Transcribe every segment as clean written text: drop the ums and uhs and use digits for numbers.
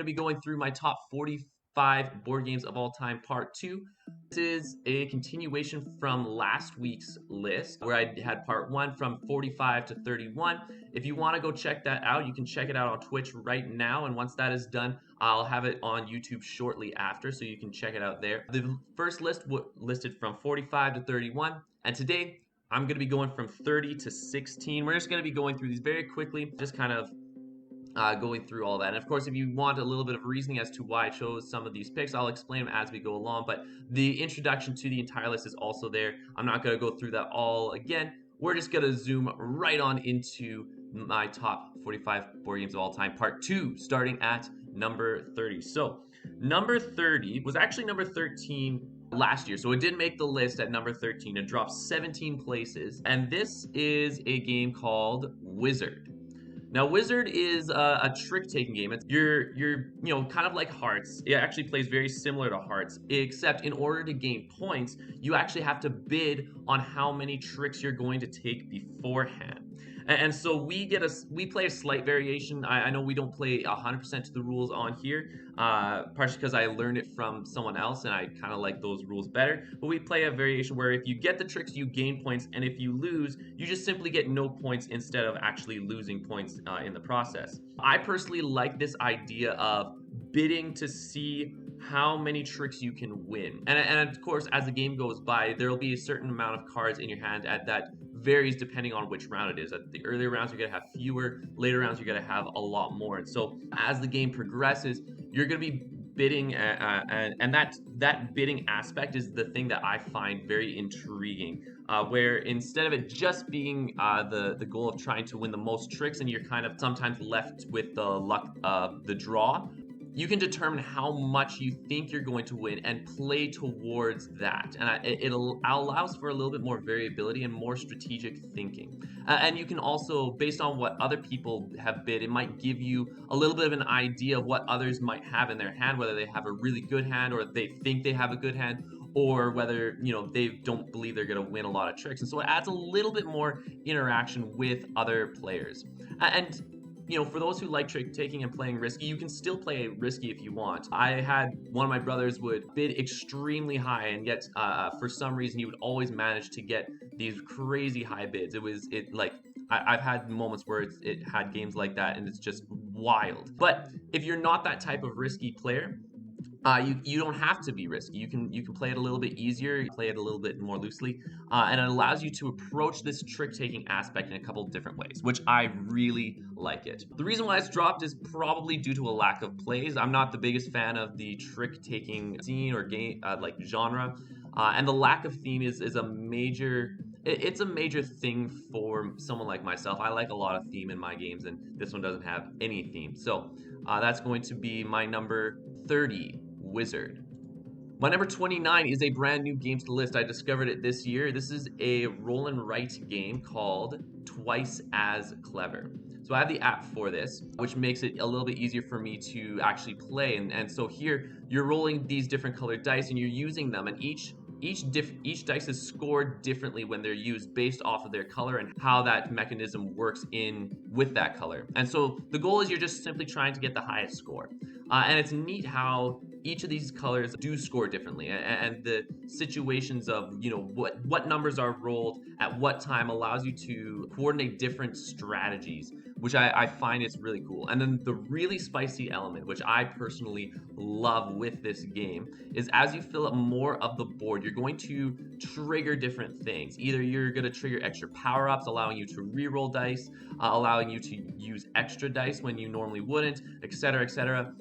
going to be going through my top 45 board games of all time, part 2. This is a continuation from last week's list where I had part 1 from 45 to 31. If you want to go check that out, you can check it out on Twitch right now, and once that is done, I'll have it on YouTube shortly after, so you can check it out there. The first list listed from 45 to 31, and today I'm going to be going from 30 to 16. We're just going to be going through these very quickly, just kind of going through all that. And of course, if you want a little bit of reasoning as to why I chose some of these picks, I'll explain them as we go along. But the introduction to the entire list is also there. I'm not going to go through that all again. We're just going to zoom right on into my top 45 board games of all time, part 2, starting at number 30. So number 30 was actually number 13 last year, so it did make the list at number 13 and dropped 17 places. And this is a game called Wizard. Now, Wizard is a trick-taking game. You're kind of like Hearts. It actually plays very similar to Hearts, except in order to gain points, you actually have to bid on how many tricks you're going to take beforehand. And so we play a slight variation. I know we don't play 100% to the rules on here, partially because I learned it from someone else and I kind of like those rules better. But we play a variation where if you get the tricks, you gain points, and if you lose, you just simply get no points instead of actually losing points in the process. I personally like this idea of bidding to see how many tricks you can win. And of course, as the game goes by, there will be a certain amount of cards in your hand that varies depending on which round it is. At the earlier rounds, you're going to have fewer. Later rounds, you're going to have a lot more. And so as the game progresses, you're going to be bidding, and that bidding aspect is the thing that I find very intriguing, where instead of it just being the goal of trying to win the most tricks, and you're kind of sometimes left with the luck of the draw, you can determine how much you think you're going to win and play towards that. And it allows for a little bit more variability and more strategic thinking. And you can also, based on what other people have bid, it might give you a little bit of an idea of what others might have in their hand, whether they have a really good hand or they think they have a good hand, or whether, they don't believe they're going to win a lot of tricks. And so it adds a little bit more interaction with other players. And for those who like trick taking and playing risky, you can still play risky if you want. I had one of my brothers would bid extremely high, and yet for some reason he would always manage to get these crazy high bids. I've had moments where it had games like that, and it's just wild. But if you're not that type of risky player, you don't have to be risky. You can play it a little bit easier, you play it a little bit more loosely, and it allows you to approach this trick-taking aspect in a couple different ways, which I really like it. The reason why it's dropped is probably due to a lack of plays. I'm not the biggest fan of the trick-taking scene or game genre, and the lack of theme is a major. It's a major thing for someone like myself. I like a lot of theme in my games, and this one doesn't have any theme. So that's going to be my number 30. Wizard. My number 29 is a brand new game to the list. I discovered it this year. This is a roll and write game called Twice as Clever. So I have the app for this, which makes it a little bit easier for me to actually play. And so here you're rolling these different colored dice and you're using them, and each dice is scored differently when they're used based off of their color and how that mechanism works with that color. And so the goal is you're just simply trying to get the highest score. And it's neat how each of these colors do score differently, and the situations of what numbers are rolled at what time allows you to coordinate different strategies, which I find is really cool. And then the really spicy element, which I personally love with this game, is as you fill up more of the board, you're going to trigger different things. Either you're going to trigger extra power-ups, allowing you to re-roll dice, allowing you to use extra dice when you normally wouldn't, etc., etc.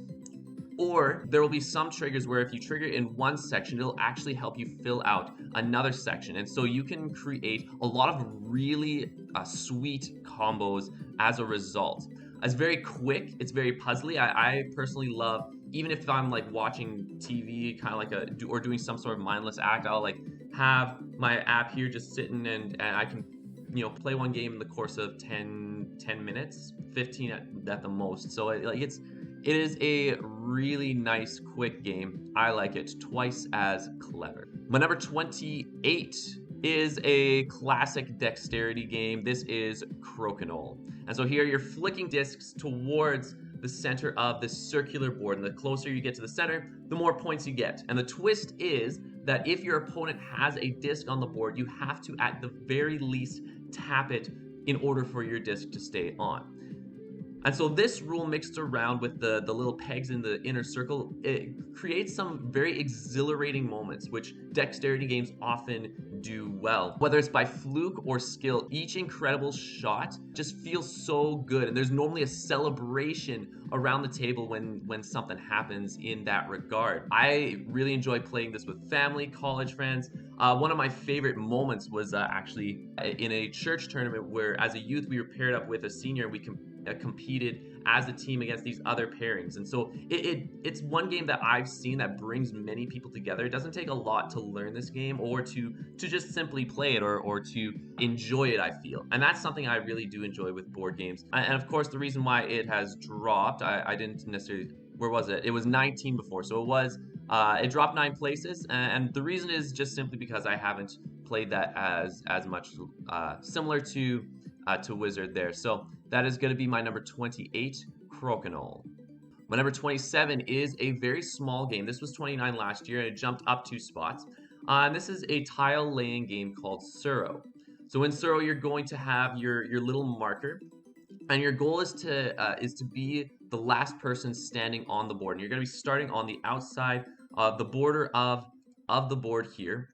Or there will be some triggers where if you trigger in one section, it'll actually help you fill out another section. And so you can create a lot of really sweet combos as a result. It's very quick, it's very puzzly. I personally love, even if I'm like watching TV, kind of like or doing some sort of mindless act, I'll like have my app here just sitting and I can play one game in the course of 10 minutes, 15 at the most. So it is a really nice, quick game. I like it. Twice as Clever. My number 28 is a classic dexterity game. This is Crokinole. And so here you're flicking discs towards the center of this circular board. And the closer you get to the center, the more points you get. And the twist is that if your opponent has a disc on the board, you have to at the very least tap it in order for your disc to stay on. And so this rule mixed around with the little pegs in the inner circle, it creates some very exhilarating moments, which dexterity games often do well. Whether it's by fluke or skill, each incredible shot just feels so good. And there's normally a celebration around the table when something happens in that regard. I really enjoy playing this with family, college friends. One of my favorite moments was actually in a church tournament where as a youth we were paired up with a senior. We competed as a team against these other pairings, and so it's one game that I've seen that brings many people together. It doesn't take a lot to learn this game or to just simply play it or to enjoy it, I feel, and that's something I really do enjoy with board games. And of course the reason why it has dropped, I didn't necessarily, where was it? It was 19 before, so it dropped 9 places, and the reason is just simply because I haven't played that as much, similar to Wizard there. So that is going to be my number 28, Crokinole. My number 27 is a very small game. This was 29 last year, and it jumped up 2 spots. And this is a tile laying game called Suro. So in Suro, you're going to have your little marker, and your goal is to be the last person standing on the board. And you're going to be starting on the outside of the border of the board here,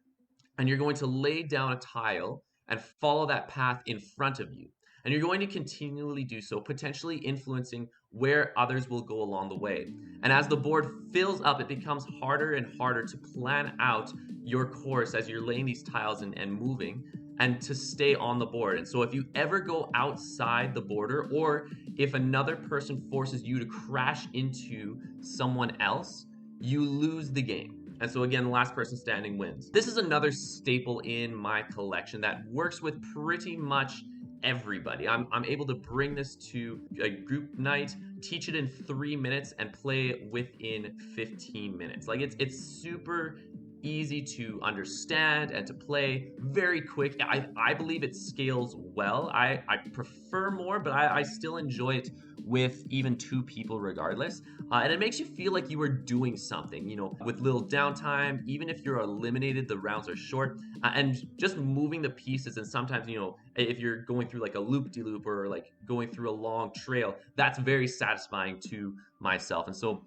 and you're going to lay down a tile and follow that path in front of you. And you're going to continually do so, potentially influencing where others will go along the way. And as the board fills up, it becomes harder and harder to plan out your course as you're laying these tiles and moving, and to stay on the board. And so if you ever go outside the border, or if another person forces you to crash into someone else, you lose the game. And so again, the last person standing wins. This is another staple in my collection that works with pretty much everybody. I'm able to bring this to a group night, teach it in 3 minutes, and play it within 15 minutes. Like it's super easy to understand and to play, very quick. I believe it scales well. I prefer more, but I still enjoy it with even 2 people regardless. And it makes you feel like you are doing something, with little downtime. Even if you're eliminated, the rounds are short, and just moving the pieces. And sometimes, if you're going through like a loop-de-loop or like going through a long trail, that's very satisfying to myself. And so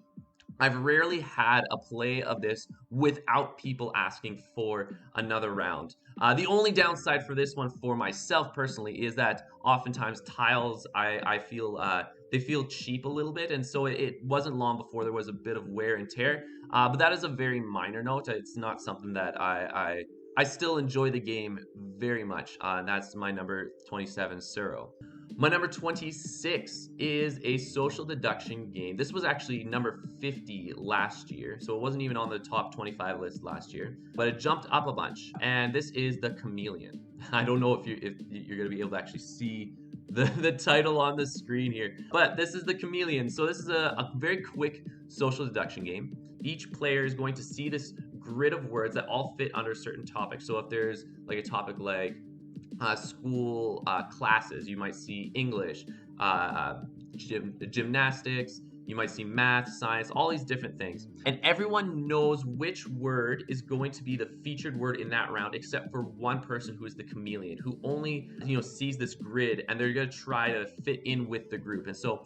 I've rarely had a play of this without people asking for another round. The only downside for this one for myself personally is that oftentimes tiles, I feel they feel cheap a little bit, and so it wasn't long before there was a bit of wear and tear. But that is a very minor note. It's not something that I still enjoy the game very much. That's my number 27, Suro. My number 26 is a social deduction game. This was actually number 50 last year, so it wasn't even on the top 25 list last year, but it jumped up a bunch. And this is The Chameleon. I don't know if you're going to be able to actually see the title on the screen here, but this is The Chameleon. So this is a very quick social deduction game. Each player is going to see this grid of words that all fit under certain topics. So if there's like a topic like school classes, you might see English, gymnastics, you might see math, science, all these different things. And everyone knows which word is going to be the featured word in that round, except for one person who is the chameleon, who only sees this grid, and they're going to try to fit in with the group. And so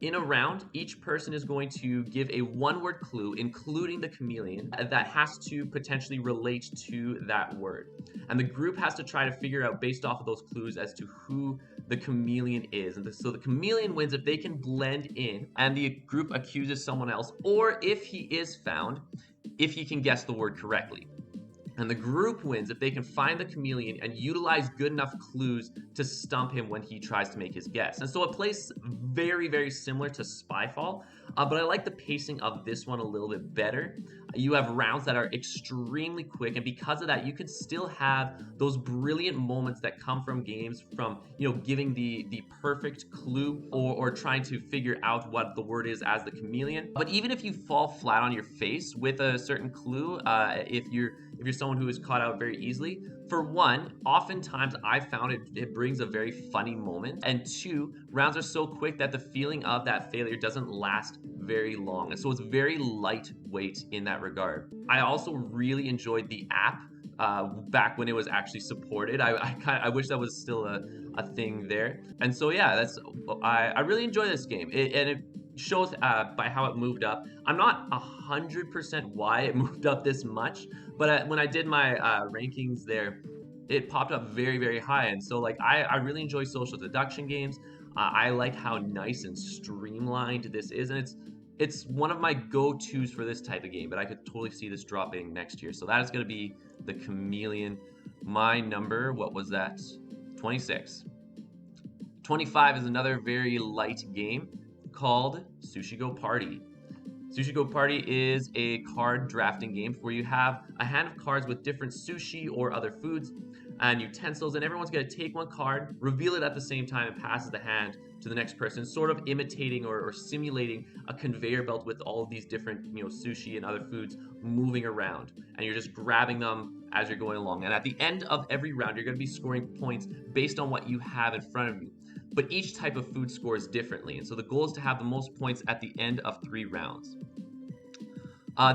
in a round, each person is going to give a one-word clue, including the chameleon, that has to potentially relate to that word. And the group has to try to figure out, based off of those clues, as to who the chameleon is. And so the chameleon wins if they can blend in and the group accuses someone else, or if he is found, if he can guess the word correctly. And the group wins if they can find the chameleon and utilize good enough clues to stump him when he tries to make his guess. And so it plays very, very similar to Spyfall, but I like the pacing of this one a little bit better. You have rounds that are extremely quick, and because of that, you can still have those brilliant moments that come from games, from giving the perfect clue or trying to figure out what the word is as the chameleon. But even if you fall flat on your face with a certain clue, if if you're someone who is caught out very easily. For one, oftentimes I found it brings a very funny moment. And two, rounds are so quick that the feeling of that failure doesn't last very long. And so it's very lightweight in that regard. I also really enjoyed the app back when it was actually supported. I wish that was still a thing there. And so yeah, I really enjoy this game. And it shows by how it moved up. I'm not 100% why it moved up this much, but when I did my rankings there, it popped up very high. And so like I really enjoy social deduction games. I like how nice and streamlined this is, and it's one of my go-tos for this type of game, but I could totally see this dropping next year. So that is going to be the Chameleon. My number, what was that? 26. 25 is another very light game called Sushi Go Party. Sushi Go Party is a card drafting game where you have a hand of cards with different sushi or other foods and utensils, and everyone's going to take one card, reveal it at the same time, and passes the hand to the next person, sort of imitating or simulating a conveyor belt with all of these different, sushi and other foods moving around, and you're just grabbing them as you're going along. And at the end of every round, you're going to be scoring points based on what you have in front of you. But each type of food scores differently, and so the goal is to have the most points at the end of 3 rounds.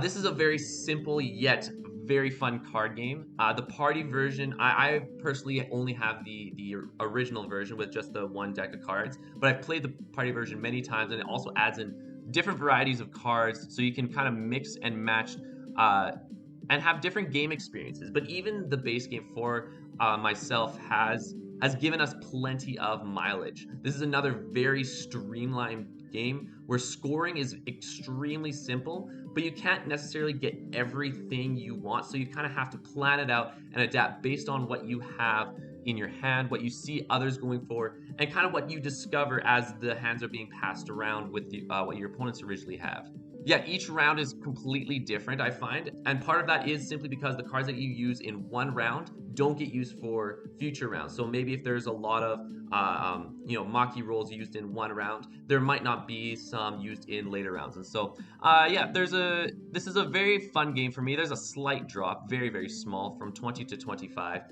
This is a very simple yet very fun card game. The party version, I personally only have the original version with just the 1 deck of cards, but I've played the party version many times, and it also adds in different varieties of cards, so you can kind of mix and match and have different game experiences. But even the base game for myself has given us plenty of mileage. This is another very streamlined game where scoring is extremely simple, but you can't necessarily get everything you want, so you kind of have to plan it out and adapt based on what you have in your hand, what you see others going for, and kind of what you discover as the hands are being passed around with what your opponents originally have. Yeah, each round is completely different, I find, and part of that is simply because the cards that you use in one round don't get used for future rounds. So maybe if there's a lot of Maki rolls used in one round, there might not be some used in later rounds. And so yeah, this is a very fun game for me. There's a slight drop, very small, from 20 to 25,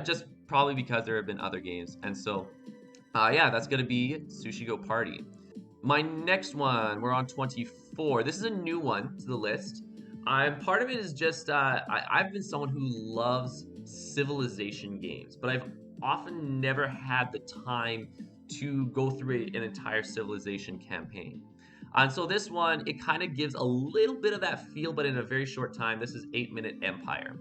just probably because there have been other games. And so yeah, that's gonna be Sushi Go Party. My next one, we're on 24. This is a new one to the list. Part of it is just I've been someone who loves civilization games, but I've often never had the time to go through an entire civilization campaign. And so this one, it kind of gives a little bit of that feel, but in a very short time. This is 8-Minute Empire.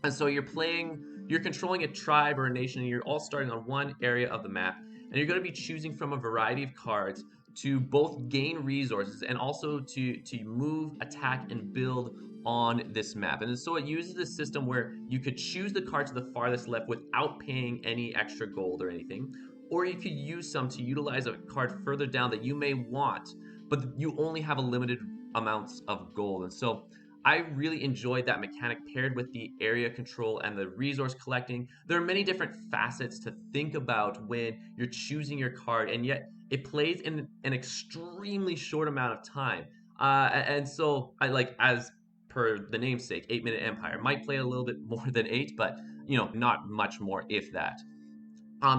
And so you're controlling a tribe or a nation, and you're all starting on one area of the map, and you're going to be choosing from a variety of cards to both gain resources and also to move, attack, and build on this map. And so it uses this system where you could choose the card to the farthest left without paying any extra gold or anything, or you could use some to utilize a card further down that you may want, but you only have a limited amounts of gold. And so I really enjoyed that mechanic paired with the area control and the resource collecting. There are many different facets to think about when you're choosing your card, and yet it plays in an extremely short amount of time. And so I like, as per the namesake, 8-Minute Empire might play a little bit more than 8, but not much more, if that.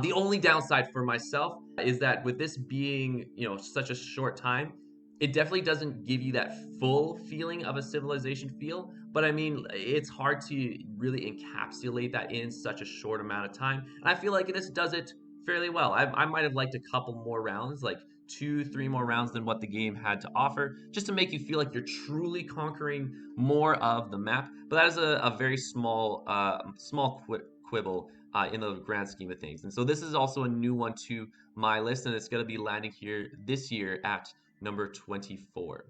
The only downside for myself is that with this being, such a short time, it definitely doesn't give you that full feeling of a civilization feel. But I mean, it's hard to really encapsulate that in such a short amount of time. And I feel like this does it fairly well. I might have liked a couple more rounds, like 2, 3 more rounds than what the game had to offer, just to make you feel like you're truly conquering more of the map. But that is a very small quibble in the grand scheme of things. And so this is also a new one to my list, and it's going to be landing here this year at number 24.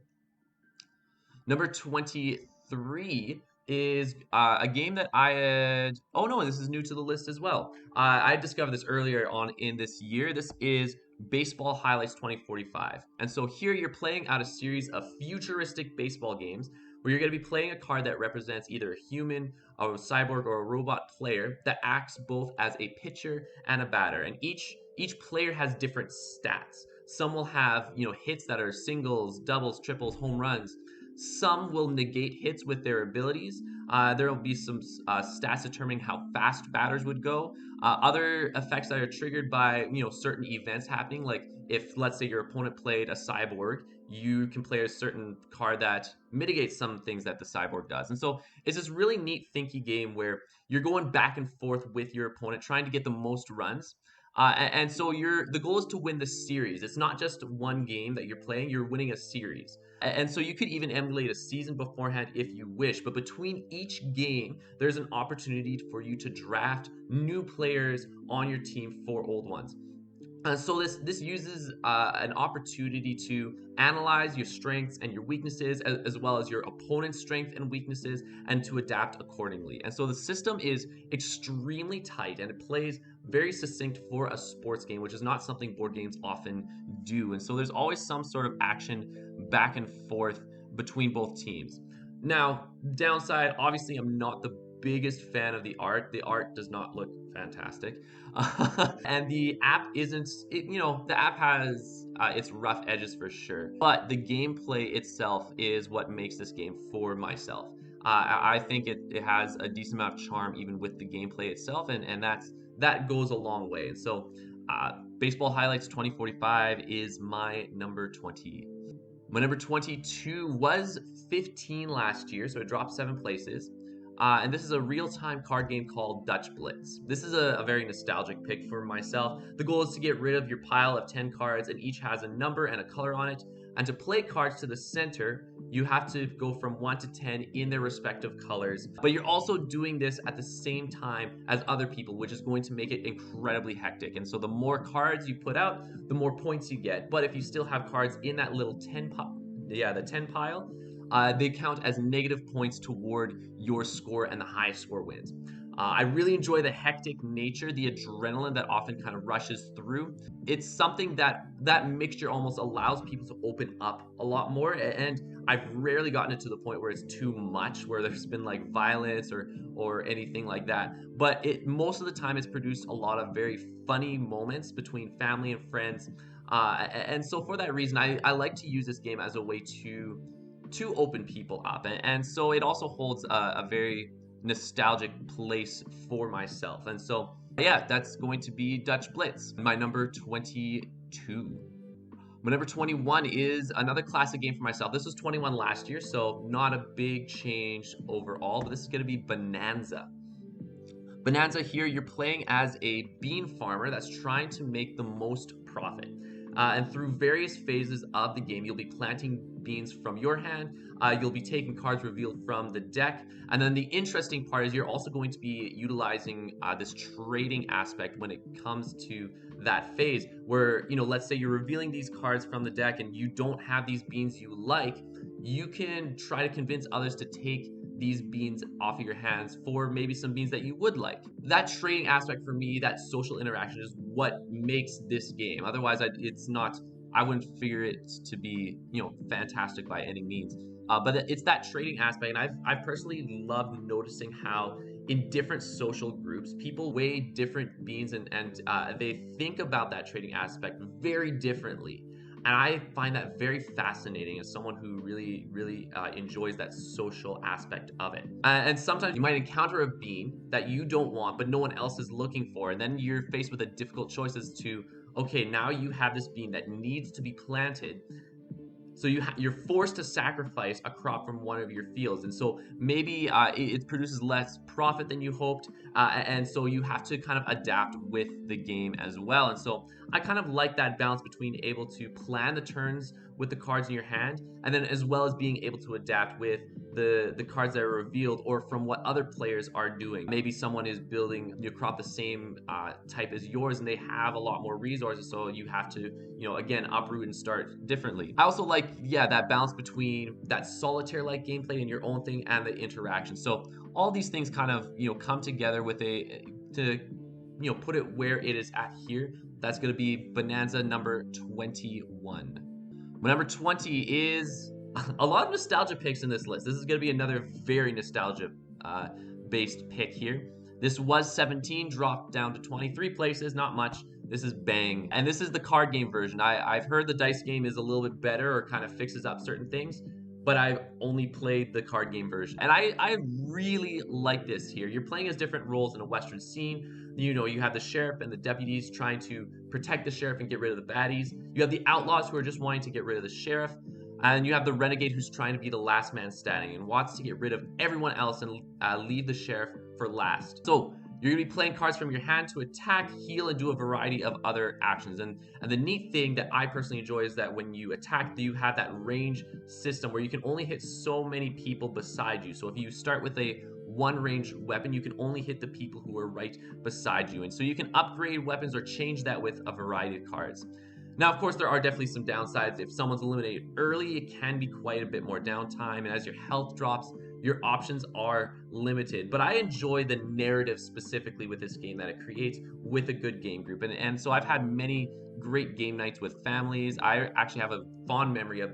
Number 23 is a game that I had. Oh no, this is new to the list as well. I discovered this earlier on in this year. This is Baseball Highlights 2045. And so here you're playing out a series of futuristic baseball games where you're going to be playing a card that represents either a human, a cyborg, or a robot player that acts both as a pitcher and a batter. And each player has different stats. Some will have, hits that are singles, doubles, triples, home runs. Some will negate hits with their abilities. There will be some stats determining how fast batters would go. Other effects that are triggered by certain events happening, like if let's say your opponent played a cyborg, you can play a certain card that mitigates some things that the cyborg does. And so it's this really neat thinky game where you're going back and forth with your opponent, trying to get the most runs. And so the goal is to win the series. It's not just one game that you're playing; you're winning a series. And so you could even emulate a season beforehand if you wish. But between each game, there's an opportunity for you to draft new players on your team for old ones. So this uses an opportunity to analyze your strengths and your weaknesses, as well as your opponent's strength and weaknesses, and to adapt accordingly. And so the system is extremely tight, and it plays very succinct for a sports game, which is not something board games often do. And so there's always some sort of action back and forth between both teams. Now, downside, obviously, I'm not the biggest fan of the art. The art does not look fantastic. And the app isn't, the app has its rough edges for sure. But the gameplay itself is what makes this game for myself. I think it has a decent amount of charm even with the gameplay itself, and that goes a long way. And so, Baseball Highlights 2045 is my number 20. My number 22 was 15 last year, so it dropped 7 places. And this is a real-time card game called Dutch Blitz. This is a very nostalgic pick for myself. The goal is to get rid of your pile of 10 cards, and each has a number and a color on it. And to play cards to the center, you have to go from 1 to 10 in their respective colors. But you're also doing this at the same time as other people, which is going to make it incredibly hectic. And so the more cards you put out, the more points you get. But if you still have cards in that little 10 the 10 pile, they count as negative points toward your score, and the highest score wins. I really enjoy the hectic nature, the adrenaline that often kind of rushes through. It's something that mixture almost allows people to open up a lot more, and I've rarely gotten it to the point where it's too much, where there's been like violence or anything like that. But most of the time it's produced a lot of very funny moments between family and friends. And so for that reason, I like to use this game as a way to open people up, and so it also holds a very nostalgic place for myself. And so yeah, that's going to be Dutch Blitz, my number 22. My number 21 is another classic game for myself. This was 21 last year, so not a big change overall, but this is going to be Bonanza. Bonanza, here you're playing as a bean farmer that's trying to make the most profit. And through various phases of the game, you'll be planting beans from your hand, you'll be taking cards revealed from the deck, and then the interesting part is you're also going to be utilizing this trading aspect when it comes to that phase, where, let's say you're revealing these cards from the deck and you don't have these beans you like, you can try to convince others to take these beans off of your hands for maybe some beans that you would like. That trading aspect for me, that social interaction, is what makes this game. Otherwise, I wouldn't figure it to be, fantastic by any means. But it's that trading aspect, and I've personally loved noticing how in different social groups, people weigh different beans, and they think about that trading aspect very differently. And I find that very fascinating as someone who really enjoys that social aspect of it. And sometimes you might encounter a bean that you don't want, but no one else is looking for. And then you're faced with a difficult choice as to, okay, now you have this bean that needs to be planted. So you're forced to sacrifice a crop from one of your fields, and so maybe it produces less profit than you hoped, and so you have to kind of adapt with the game as well. And so I kind of like that balance between able to plan the turns with the cards in your hand, and then as well as being able to adapt with the cards that are revealed or from what other players are doing. Maybe someone is building your crop the same type as yours, and they have a lot more resources, so you have to, again, uproot and start differently. I also like, that balance between that solitaire-like gameplay and your own thing and the interaction. So all these things kind of, come together with to put it where it is at here. That's going to be Bonanza number 21. My number 20 is a lot of nostalgia picks in this list. This is going to be another very nostalgia based pick here. This was 17, dropped down to 23 places, not much. This is Bang, and this is the card game version. I've heard the dice game is a little bit better or kind of fixes up certain things, but I've only played the card game version. And I really like this here. You're playing as different roles in a Western scene. You know, you have the sheriff and the deputies trying to protect the sheriff and get rid of the baddies. You have the outlaws who are just wanting to get rid of the sheriff. And you have the renegade who's trying to be the last man standing and wants to get rid of everyone else and leave the sheriff for last. So you're going to be playing cards from your hand to attack, heal, and do a variety of other actions. And the neat thing that I personally enjoy is that when you attack, you have that range system where you can only hit so many people beside you. So if you start with a one range weapon, you can only hit the people who are right beside you. And so you can upgrade weapons or change that with a variety of cards. Now, of course, there are definitely some downsides. If someone's eliminated early, it can be quite a bit more downtime. And as your health drops, your options are limited. But I enjoy the narrative specifically with this game that it creates with a good game group. And so I've had many great game nights with families. I actually have a fond memory of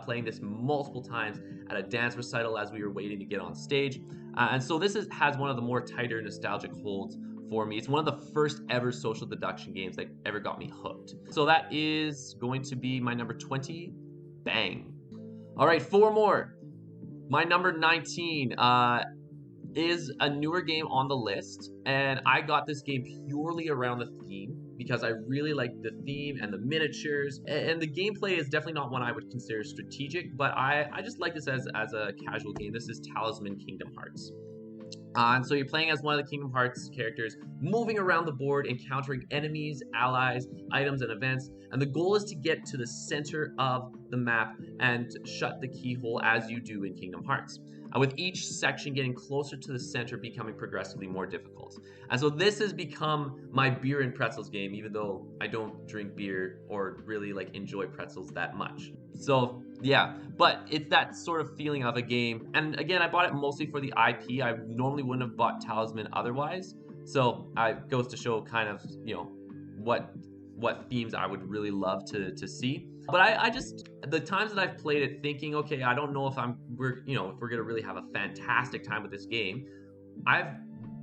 playing this multiple times at a dance recital as we were waiting to get on stage. And so this has one of the more tighter nostalgic holds for me. It's one of the first ever social deduction games that ever got me hooked. So that is going to be my number 20, Bang. All right, 4 more. My number 19 is a newer game on the list, and I got this game purely around the theme because I really like the theme and the miniatures, and the gameplay is definitely not one I would consider strategic, but I just like this as a casual game. This is Talisman Kingdom Hearts. And so you're playing as one of the Kingdom Hearts characters, moving around the board, encountering enemies, allies, items, and events. And the goal is to get to the center of the map and shut the keyhole as you do in Kingdom Hearts. With each section getting closer to the center becoming progressively more difficult. And so this has become my beer and pretzels game, even though I don't drink beer or really like enjoy pretzels that much. So yeah, but it's that sort of feeling of a game. And again, I bought it mostly for the IP. I normally wouldn't have bought Talisman otherwise. So it goes to show kind of, you know, what themes I would really love to see. But I just, the times that I've played it thinking, okay, I don't know if we're gonna really have a fantastic time with this game.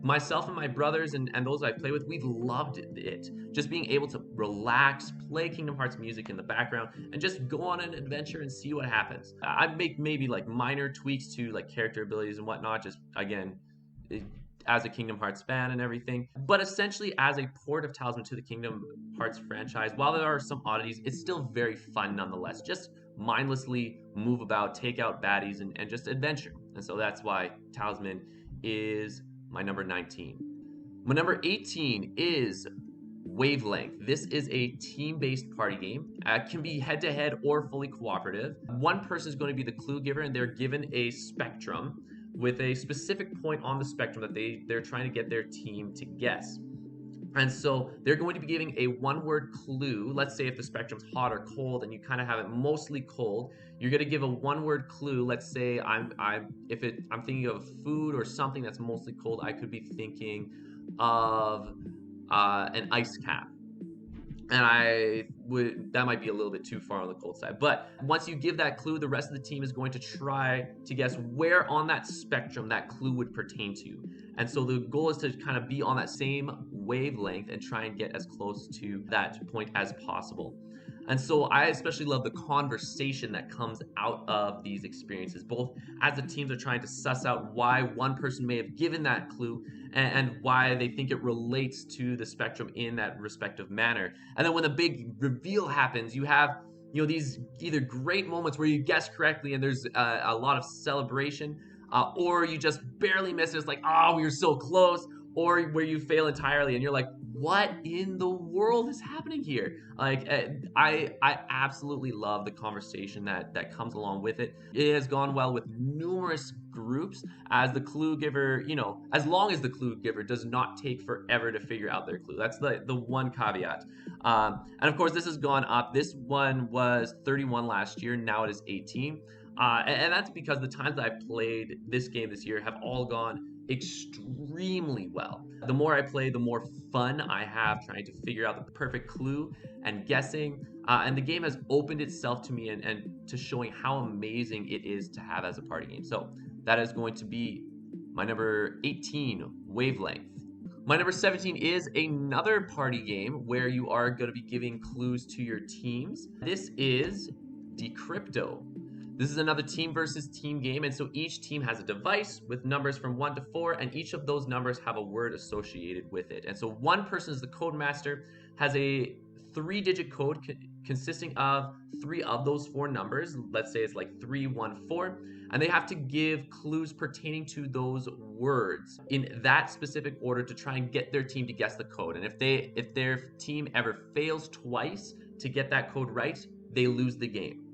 Myself and my brothers and those I play with, we've loved it. Just being able to relax, play Kingdom Hearts music in the background, and just go on an adventure and see what happens. I make maybe like minor tweaks to like character abilities and whatnot, just again, as a Kingdom Hearts fan and everything. But essentially, as a port of Talisman to the Kingdom Hearts franchise, while there are some oddities, it's still very fun nonetheless. Just mindlessly move about, take out baddies, and just adventure. And so that's why Talisman is my number 19. My number 18 is Wavelength. This is a team-based party game. It can be head-to-head or fully cooperative. One person is going to be the clue giver, and they're given a spectrum with a specific point on the spectrum that they're trying to get their team to guess. And so they're going to be giving a one-word clue. Let's say if the spectrum's hot or cold and you kind of have it mostly cold, you're going to give a one-word clue. Let's say I'm thinking of food or something that's mostly cold. I could be thinking of an ice cap. And that might be a little bit too far on the cold side. But once you give that clue, the rest of the team is going to try to guess where on that spectrum that clue would pertain to. And so the goal is to kind of be on that same wavelength and try and get as close to that point as possible. And so I especially love the conversation that comes out of these experiences, both as the teams are trying to suss out why one person may have given that clue and why they think it relates to the spectrum in that respective manner. And then when the big reveal happens, you have these either great moments where you guess correctly and there's a lot of celebration, or you just barely miss it. It's like, oh, we were so close. Or where you fail entirely and you're like, what in the world is happening here? Like, I absolutely love the conversation that comes along with it. It has gone well with numerous groups as the clue giver, as long as the clue giver does not take forever to figure out their clue. That's the one caveat. And of course, this has gone up. This one was 31 last year. Now it is 18. And that's because the times that I've played this game this year have all gone extremely well. The more I play, the more fun I have trying to figure out the perfect clue and guessing. And the game has opened itself to me and to showing how amazing it is to have as a party game. So that is going to be my number 18, Wavelength. My number 17 is another party game where you are going to be giving clues to your teams. This is Decrypto. This is another team versus team game, and so each team has a device with numbers from 1 to 4, and each of those numbers have a word associated with it. And so one person is the code master, has a 3-digit code consisting of 3 of those 4 numbers. Let's say it's like 314, and they have to give clues pertaining to those words in that specific order to try and get their team to guess the code. And if their team ever fails twice to get that code right, they lose the game.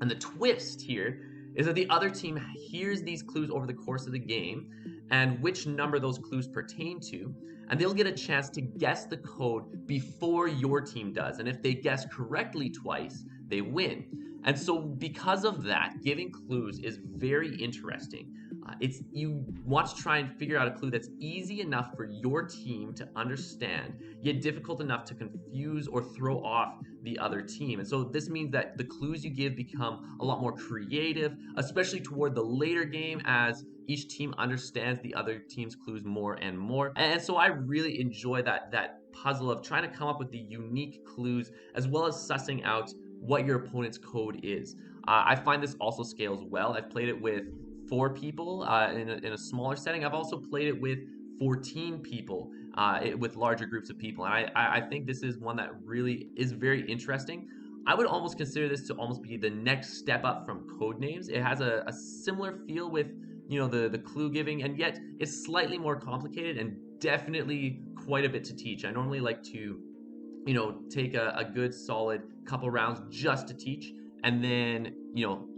And the twist here is that the other team hears these clues over the course of the game and which number those clues pertain to, and they'll get a chance to guess the code before your team does. And if they guess correctly twice, they win. And so because of that, giving clues is very interesting. You want to try and figure out a clue that's easy enough for your team to understand, yet difficult enough to confuse or throw off the other team. And so this means that the clues you give become a lot more creative, especially toward the later game as each team understands the other team's clues more and more. And so I really enjoy that puzzle of trying to come up with the unique clues as well as sussing out what your opponent's code is. I find this also scales well. I've played it with 4 people in a smaller setting. I've also played it with 14 people with larger groups of people. And I think this is one that really is very interesting. I would almost consider this to almost be the next step up from Codenames. It has a similar feel with the clue giving, and yet it's slightly more complicated and definitely quite a bit to teach. I normally like to take a good solid couple rounds just to teach, and then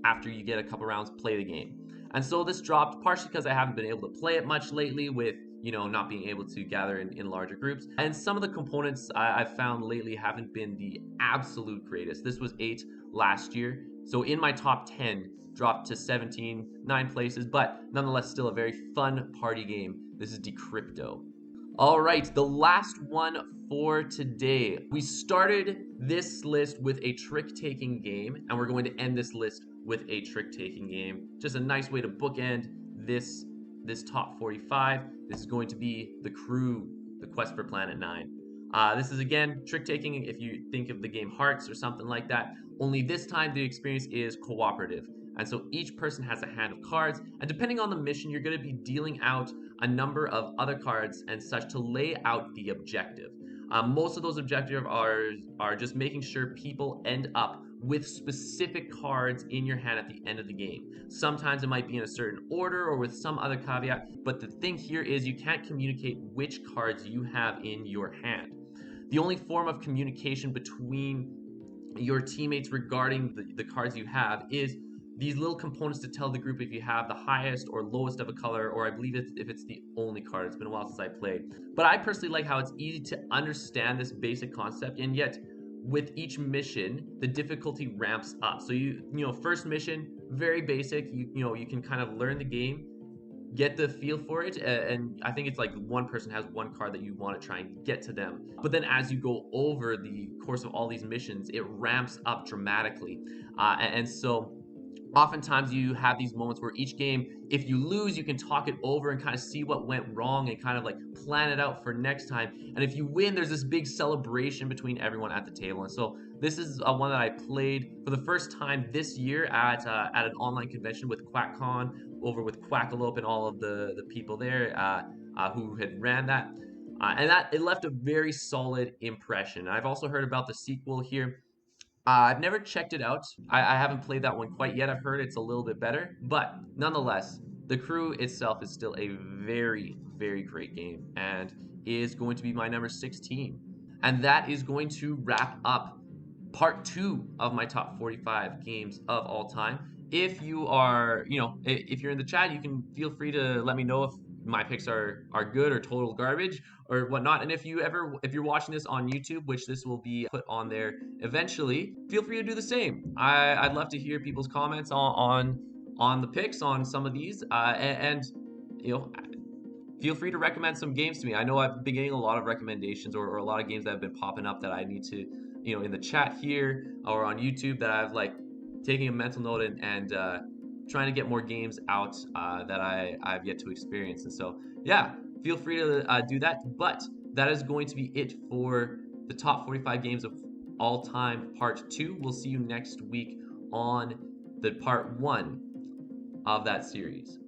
after you get a couple rounds, play the game. And so this dropped partially because I haven't been able to play it much lately with not being able to gather in larger groups. And some of the components I've found lately haven't been the absolute greatest. This was 8 last year, so in my top 10, dropped to 17, 9 places, but nonetheless still a very fun party game. This is Decrypto. All right, the last one for today. We started this list with a trick-taking game, and we're going to end this list with a trick-taking game. Just a nice way to bookend this top 45. This is going to be The Crew, The Quest for Planet 9. This is, again, trick-taking if you think of the game Hearts or something like that, only this time the experience is cooperative. And so each person has a hand of cards, and depending on the mission, you're going to be dealing out a number of other cards and such to lay out the objective. Most of those objectives are just making sure people end up with specific cards in your hand at the end of the game. Sometimes it might be in a certain order or with some other caveat, but the thing here is you can't communicate which cards you have in your hand. The only form of communication between your teammates regarding the cards you have is these little components to tell the group if you have the highest or lowest of a color, or I believe if it's the only card. It's been a while since I played. But I personally like how it's easy to understand this basic concept, and yet with each mission, the difficulty ramps up. So first mission, very basic. You can kind of learn the game, get the feel for it, and I think it's like one person has one card that you want to try and get to them. But then as you go over the course of all these missions, it ramps up dramatically. And so oftentimes you have these moments where each game, if you lose, you can talk it over and kind of see what went wrong and kind of like plan it out for next time. And if you win, there's this big celebration between everyone at the table. And so this is one that I played for the first time this year at an online convention with QuackCon, over with Quackalope and all of the people there who had ran that. And that it left a very solid impression. I've also heard about the sequel here. I've never checked it out. I haven't played that one quite yet. I've heard it's a little bit better, but nonetheless, The Crew itself is still a very, very great game and is going to be my number 16. And that is going to wrap up part 2 of my top 45 games of all time. If you are, if you're in the chat, you can feel free to let me know if my picks are good or total garbage or whatnot. And if you're watching this on YouTube, which this will be put on there eventually, feel free to do the same. I'd love to hear people's comments on the picks on some of these, and feel free to recommend some games to me. I know I've been getting a lot of recommendations or a lot of games that have been popping up that I need to, in the chat here or on YouTube, that I've like taking a mental note and trying to get more games out that I've yet to experience. And so, yeah, feel free to do that. But that is going to be it for the top 45 games of all time, part 2. We'll see you next week on the part one of that series.